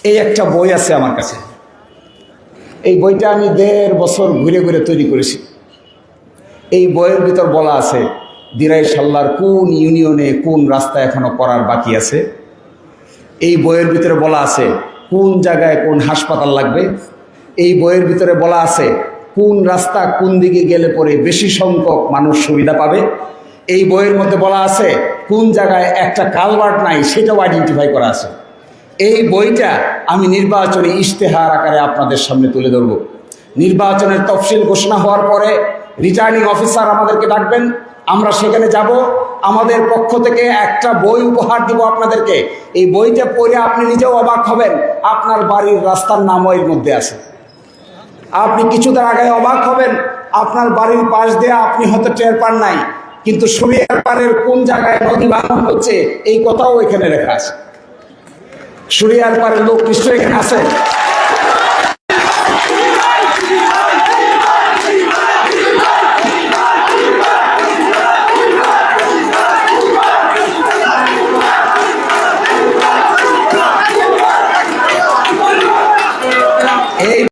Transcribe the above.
এই একটা বই আছে আমার কাছে। এই বইটা আমি 1.5 বছর ঘুরে ঘুরে তৈরি করেছি। এই বইয়ের ভিতর বলা আছে দিরাই সাল্লার কোন ইউনিয়নে কোন রাস্তা এখনো করার বাকি আছে। এই বইয়ের ভিতরে বলা আছে কোন জায়গায় কোন হাসপাতাল লাগবে। এই বইয়ের ভিতরে বলা আছে কোন রাস্তা কোন দিকে গেলে পরে বেশি সংখ্যক মানুষ সুবিধা পাবে। এই বইয়ের মধ্যে বলা আছে কোন জায়গায় একটা কালভার্ট নাই, সেটাও আইডেন্টিফাই করা আছে। এই বইটা আমি নির্বাচনী ইশতেহার আকারে আপনাদের সামনে তুলে ধরব। নির্বাচনের তফসিল ঘোষণা হওয়ার পরে রিটার্নিং অফিসার আমাদেরকে ডাকবেন, আমরা সেখানে যাব। আমাদের পক্ষ থেকে একটা বই উপহার দিব আপনাদেরকে। এই বইটা পড়ে আপনি নিজেও অবাক হবেন, আপনার বাড়ির রাস্তার নামও এর মধ্যে আছে। আপনি কিছুদিন আগে অবাক হবেন, আপনার বাড়ির পাশ দিয়ে আপনি হয়তো টের পান নাই, কিন্তু শুরিয়ার পাড়ের কোন জায়গায় নদী ভাঙন হচ্ছে এই কথাও এখানে লেখা আছে। শুরিয়ার পাড়ের লোক নিশ্চয়ই এখানে আছে।